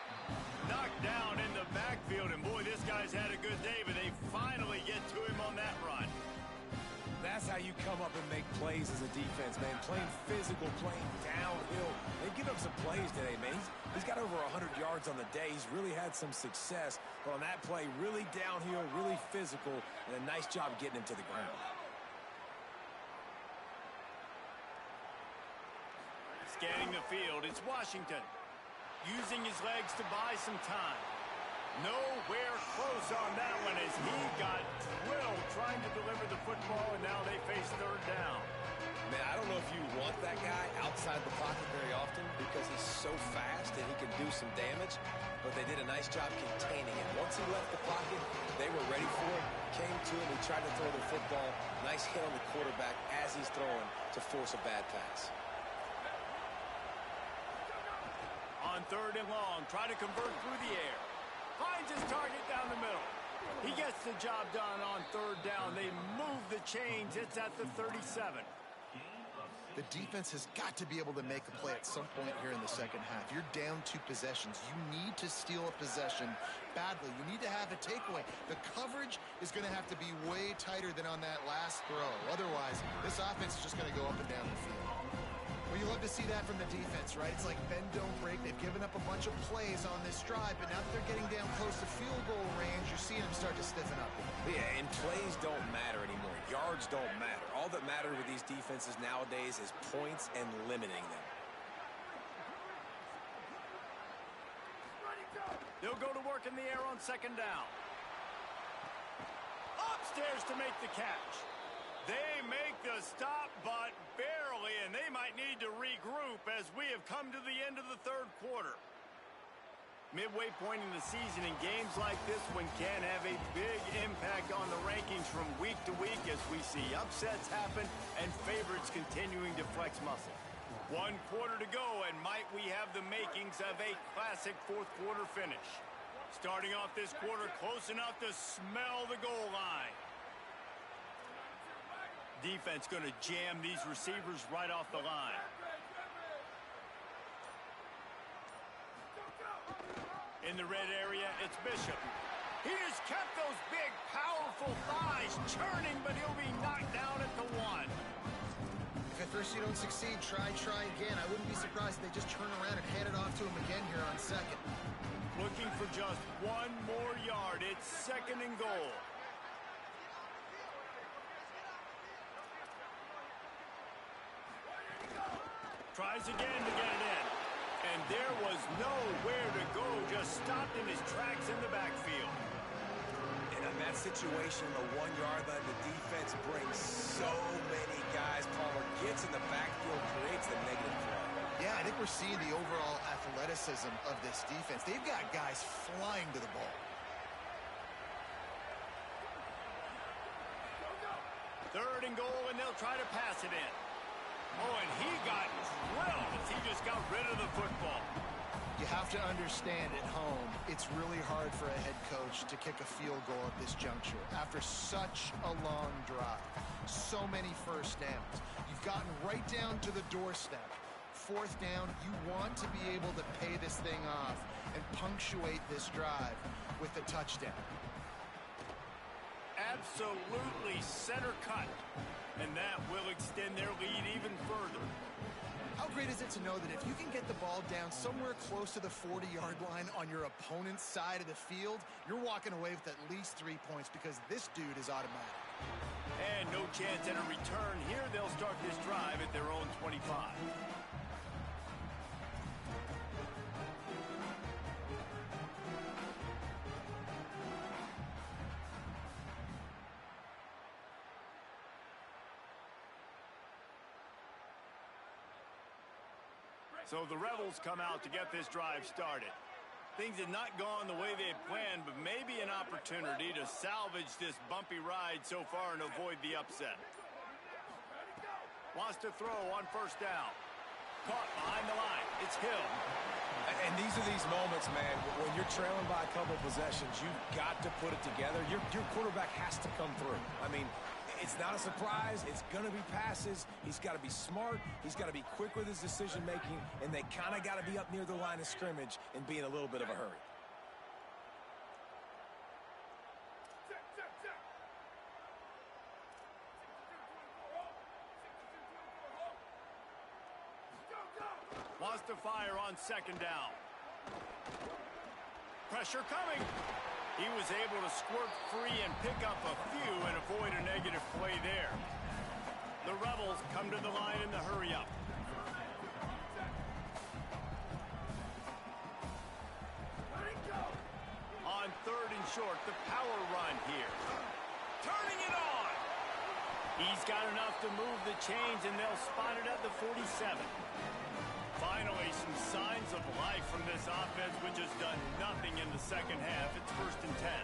Knocked down in the backfield, and boy, this guy's had a good day, but they finally get to him on that run. That's how you come up and make plays as a defense, man. Playing physical, playing downhill. They give up some plays today, man. He's got over 100 yards on the day. He's really had some success. But on that play, really downhill, really physical, and a nice job getting him to the ground. Scanning the field, it's Washington. Using his legs to buy some time. Nowhere close on that one as he got drilled trying to deliver the football, and now they face 3rd down. Man, I don't know if you want that guy outside the pocket very often because he's so fast and he can do some damage, but they did a nice job containing him. Once he left the pocket, they were ready for it, came to him, he tried to throw the football. Nice hit on the quarterback as he's throwing to force a bad pass. On 3rd and long, try to convert through the air. Finds his target down the middle. He gets the job done on 3rd down. They move the chains. It's at the 37. The defense has got to be able to make a play at some point here in the 2nd half. You're down 2 possessions. You need to steal a possession badly. You need to have a takeaway. The coverage is going to have to be way tighter than on that last throw. Otherwise, this offense is just going to go up and down the field. Well, you love to see that from the defense, right? It's like bend, don't break. They've given up a bunch of plays on this drive, but now that they're getting down close to field goal range, you're seeing them start to stiffen up. Yeah, and plays don't matter anymore. Yards don't matter. All that matters with these defenses nowadays is points and limiting them. They'll go to work in the air on 2nd down. Upstairs to make the catch. They make the stop, but barely, and they might need to regroup as we have come to the end of the 3rd quarter. Midway point in the season, and games like this one can have a big impact on the rankings from week to week as we see upsets happen and favorites continuing to flex muscle. 1 quarter to go, and might we have the makings of a classic 4th quarter finish. Starting off this quarter close enough to smell the goal line. Defense going to jam these receivers right off the line. In the red area, it's Bishop. He has kept those big, powerful thighs churning, but he'll be knocked down at the 1. If at first you don't succeed, try again. I wouldn't be surprised if they just turn around and hand it off to him again here on 2nd. Looking for just 1 more yard. It's 2nd and goal. Tries again to get it in. And there was nowhere to go. Just stopped in his tracks in the backfield. And in that situation, the 1-yard line, the defense brings so many guys. Palmer gets in the backfield, creates the negative play. Yeah, I think we're seeing the overall athleticism of this defense. They've got guys flying to the ball. 3rd and goal, and they'll try to pass it in. Oh, and he got drilled as he just got rid of the football. You have to understand at home, it's really hard for a head coach to kick a field goal at this juncture. After such a long drive, so many 1st downs, you've gotten right down to the doorstep. 4th down, you want to be able to pay this thing off and punctuate this drive with a touchdown. Absolutely center cut. And that will extend their lead even further. How great is it to know that if you can get the ball down somewhere close to the 40-yard line on your opponent's side of the field, you're walking away with at least 3 points because this dude is automatic. And no chance at a return here. They'll start this drive at their own 25. So the Rebels come out to get this drive started. Things had not gone the way they had planned, but maybe an opportunity to salvage this bumpy ride so far and avoid the upset. Wants to throw on first down. Caught behind the line. It's Hill. And these are these moments, man, when you're trailing by a couple possessions, you've got to put it together. Your quarterback has to come through. I mean, it's not a surprise. It's going to be passes. He's got to be smart. He's got to be quick with his decision-making, and they kind of got to be up near the line of scrimmage and be in a little bit of a hurry. Wants to fire on second down. Pressure coming. He was able to squirt free and pick up a few and avoid a negative play there. The Rebels come to the line in the hurry-up. On third and short, the power run here. Turning it on. He's got enough to move the chains, and they'll spot it at the 47. Finally, some signs of life from this offense, which has done nothing in the second half. It's 1st and 10.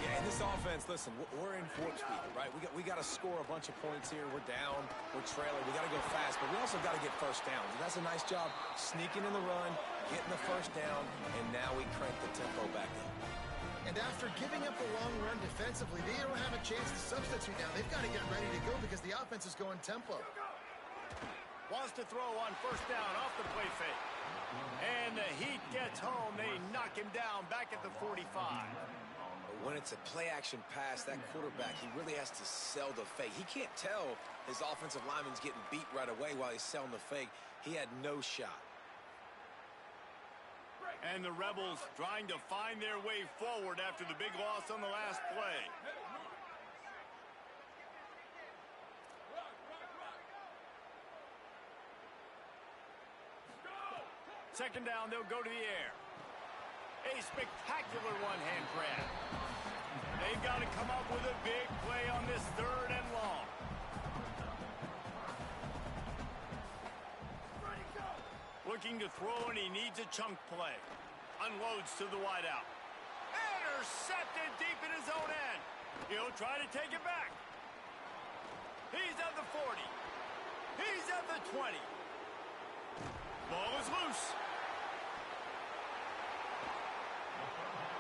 Yeah, in this offense, listen, we're in warp speed, right? We got to score a bunch of points here. We're down. We're trailing. We got to go fast, but we also got to get first downs. And that's a nice job sneaking in the run, getting the first down, and now we crank the tempo back up. And after giving up a long run defensively, they don't have a chance to substitute now. They've got to get ready to go because the offense is going tempo. Wants to throw on first down off the play fake. And the Heat gets home. They knock him down back at the 45. When it's a play-action pass, that quarterback, he really has to sell the fake. He can't tell his offensive lineman's getting beat right away while he's selling the fake. He had no shot. And the Rebels trying to find their way forward after the big loss on the last play. Second down, they'll go to the air. A spectacular one-hand grab. They've got to come up with a big play on this third and long. Looking to throw, and he needs a chunk play. Unloads to the wideout. Intercepted deep in his own end. He'll try to take it back. He's at the 40. He's at the 20. Ball is loose.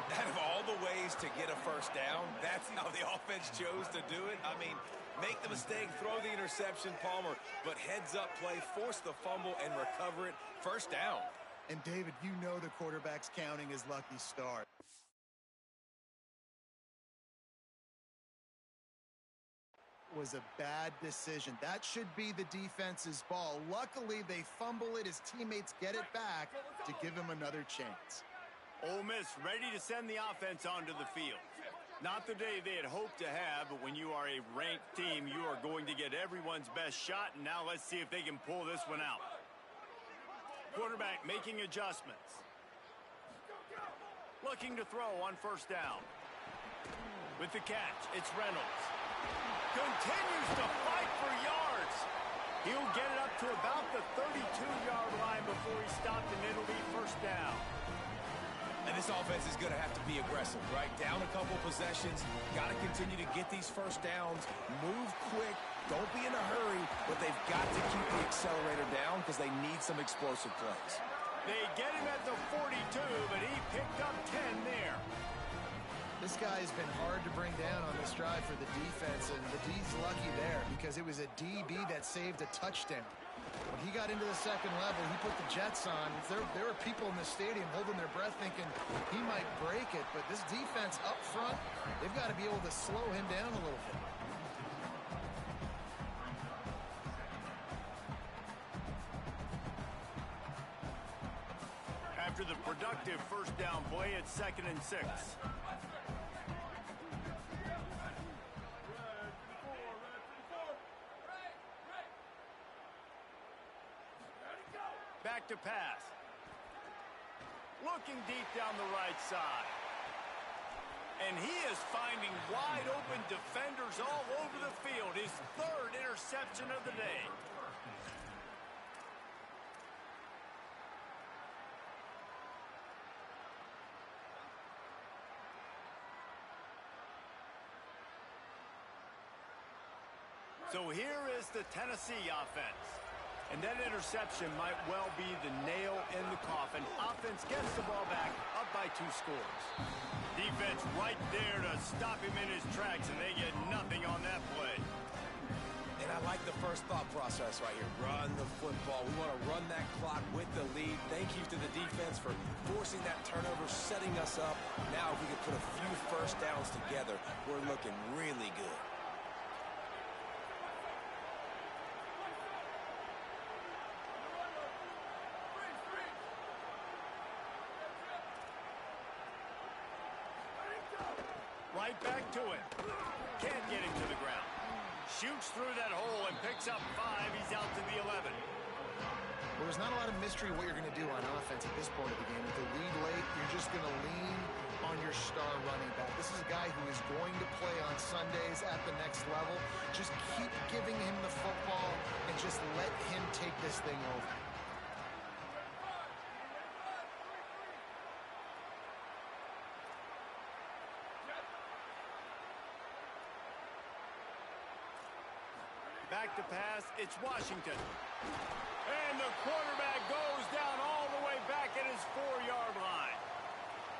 Out of all the ways to get a first down, that's how the offense chose to do it. I mean, make the mistake, throw the interception, Palmer, but heads-up play, force the fumble, and recover it. First down. And, David, you know the quarterback's counting his lucky start. Was a bad decision. That should be the defense's ball. Luckily, they fumble it. His teammates get it back to give him another chance. Ole Miss ready to send the offense onto the field. Not the day they had hoped to have, but when you are a ranked team, you are going to get everyone's best shot, and now let's see if they can pull this one out. Quarterback making adjustments. Looking to throw on first down. With the catch, it's Reynolds. Continues to fight for yards. He'll get it up to about the 32-yard line before he stopped, and it'll be first down. And this offense is going to have to be aggressive, right? Down a couple possessions. Got to continue to get these first downs. Move quick. Don't be in a hurry. But they've got to keep the accelerator down because they need some explosive plays. They get him at the 42, but he picked up 10 there. This guy has been hard to bring down on this drive for the defense, and the D's lucky there because it was a DB that saved a touchdown. When he got into the second level, he put the Jets on. There were people in the stadium holding their breath thinking he might break it, but this defense up front, they've got to be able to slow him down a little bit. After the productive first down play, it's 2nd and 6. Back to pass. Looking deep down the right side. And he is finding wide open defenders all over the field. His third interception of the day. So here is the Tennessee offense. And that interception might well be the nail in the coffin. Offense gets the ball back, up by 2 scores. Defense right there to stop him in his tracks, and they get nothing on that play. And I like the first thought process right here. Run the football. We want to run that clock with the lead. Thank you to the defense for forcing that turnover, setting us up. Now if we can put a few first downs together, we're looking really good. Right back to it. Can't get him to the ground. Shoots through that hole and picks up 5. He's out to the 11. Well, there's not a lot of mystery what you're going to do on offense at this point of the game. With the lead late, you're just going to lean on your star running back. This is a guy who is going to play on Sundays at the next level. Just keep giving him the football and just let him take this thing over. Back to pass, it's Washington. And the quarterback goes down all the way back at his 4-yard line.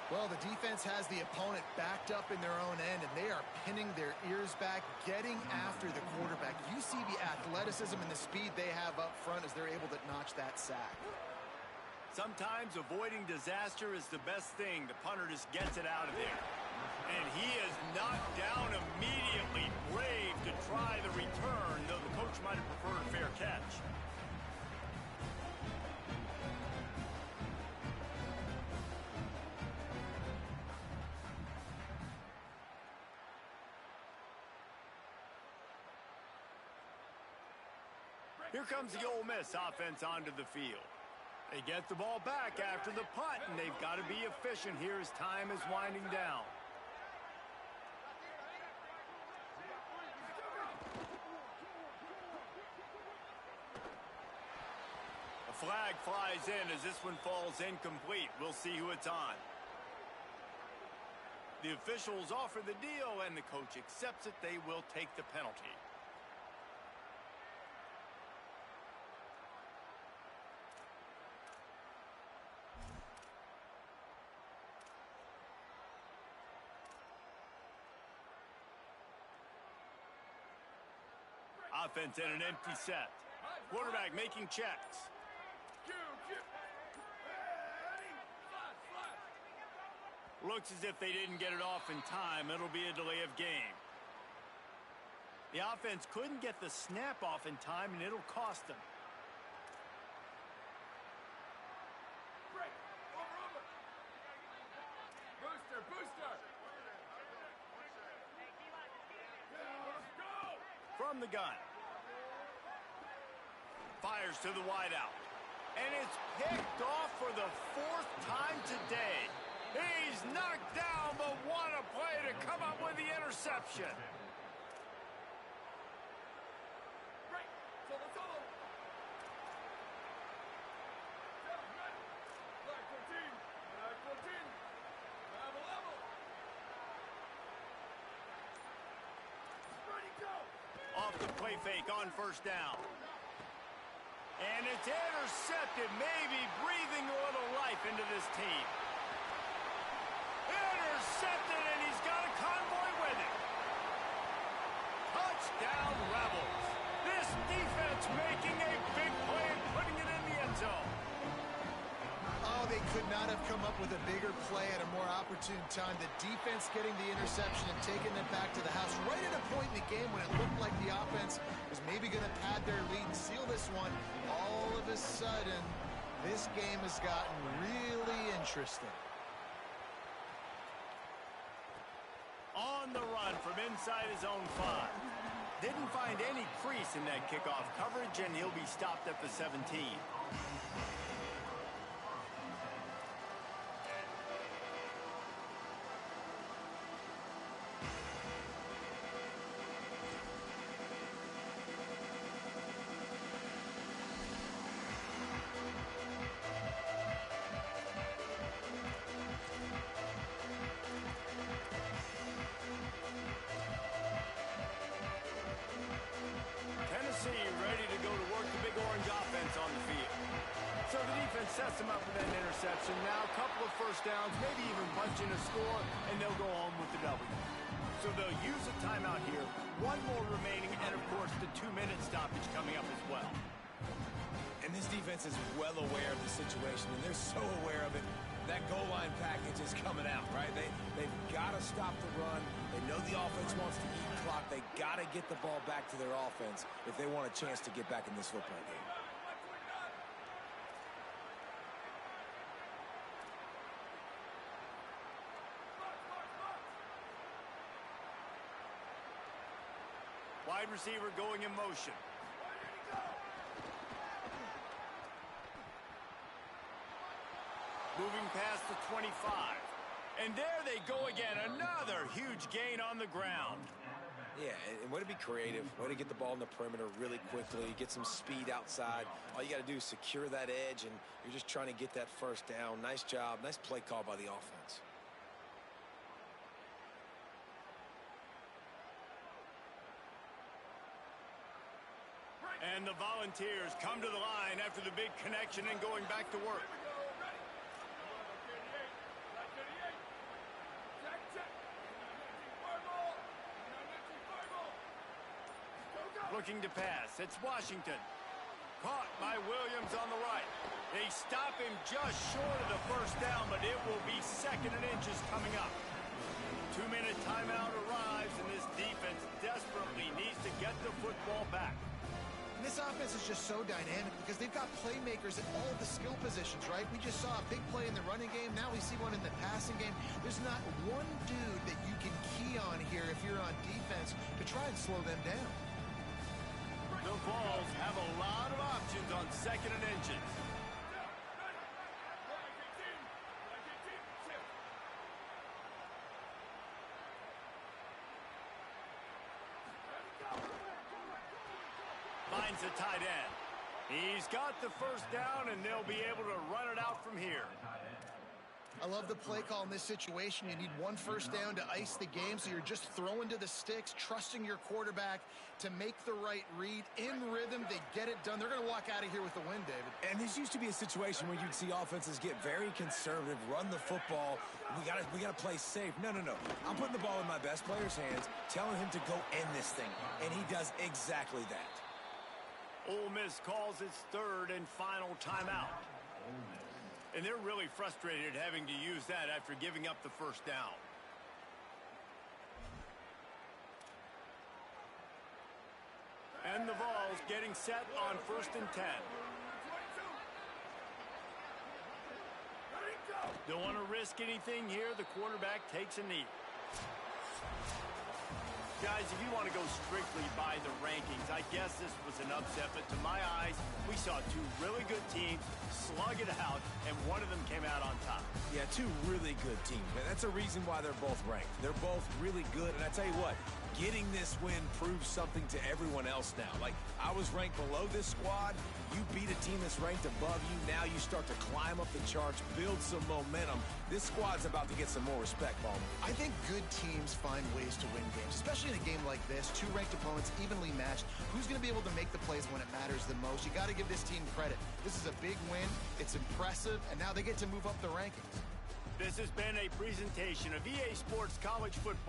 Well, the defense has the opponent backed up in their own end, and they are pinning their ears back, getting after the quarterback. You see the athleticism and the speed they have up front as they're able to notch that sack. Sometimes avoiding disaster is the best thing. The punter just gets it out of there. And he is knocked down immediately. Brave to try the return, though the coach might have preferred a fair catch. Here comes the Ole Miss offense onto the field. They get the ball back after the punt, and they've got to be efficient here as time is winding down. A flag flies in as this one falls incomplete. We'll see who it's on. The officials offer the deal, and the coach accepts it. They will take the penalty. Offense in an empty set. Quarterback making checks. Looks as if they didn't get it off in time. It'll be a delay of game. The offense couldn't get the snap off in time, and it'll cost them. From the gun. Fires to the wideout. And it's picked off for the 4th time today. He's knocked down, but what a play to come up with the interception. Off the play fake on first down. And it's intercepted, maybe breathing a little life into this team. Intercepted, and he's got a convoy with him. Touchdown, Rebels. This defense making a big play and putting it in the end zone. Oh, they could not have come up with a bigger play at a more opportune time. The defense getting the interception and taking it back to the house right at a point in the game when it looked like the offense was maybe going to pad their lead and seal this one. All of a sudden, this game has gotten really interesting. On the run from inside his own 5. Didn't find any crease in that kickoff coverage, and he'll be stopped at the 17. sets them up with that interception. Now a couple of first downs, maybe even punching a score, and they'll go home with the W. So they'll use a timeout here. One more remaining, and of course the 2-minute stoppage coming up as well. And this defense is well aware of the situation, and they're so aware of it. That goal line package is coming out, right? They've got to stop the run. They know the offense wants to eat clock. They got to get the ball back to their offense if they want a chance to get back in this football game. Wide receiver going in motion. Moving past the 25. And there they go again. Another huge gain on the ground. Yeah, and way to be creative. Way to get the ball in the perimeter really quickly. Get some speed outside. All you got to do is secure that edge, and you're just trying to get that first down. Nice job. Nice play call by the offense. And the Volunteers come to the line after the big connection and going back to work. Looking to pass. It's Washington. Caught by Williams on the right. They stop him just short of the first down, but it will be 2nd and inches coming up. 2-minute timeout arrives, and this defense desperately needs to get the football back. And this offense is just so dynamic because they've got playmakers at all of the skill positions, right? We just saw a big play in the running game. Now we see one in the passing game. There's not one dude that you can key on here if you're on defense to try and slow them down. The Vols have a lot of options on 2nd and inches. Finds a tight end. He's got the first down, and they'll be able to run it out from here. I love the play call in this situation. You need one first down to ice the game, so you're just throwing to the sticks, trusting your quarterback to make the right read. In rhythm, they get it done. They're going to walk out of here with the win, David. And this used to be a situation where you'd see offenses get very conservative, run the football. We gotta play safe. No. I'm putting the ball in my best player's hands, telling him to go end this thing, and he does exactly that. Ole Miss calls its 3rd and final timeout. And they're really frustrated having to use that after giving up the first down. And the Vols getting set on 1st and 10. Don't want to risk anything here. The quarterback takes a knee. Guys, if you want to go strictly by the rankings, I guess this was an upset, but to my eyes, we saw two really good teams slug it out, and one of them came out on top. Yeah, two really good teams, man. That's a reason why they're both ranked. They're both really good, and I tell you what, getting this win proves something to everyone else now. Like, I was ranked below this squad. You beat a team that's ranked above you. Now you start to climb up the charts, build some momentum. This squad's about to get some more respect, Ballman. I think good teams find ways to win games, especially in a game like this. Two ranked opponents evenly matched. Who's going to be able to make the plays when it matters the most? You got to give this team credit. This is a big win. It's impressive, and now they get to move up the rankings. This has been a presentation of EA Sports College Football.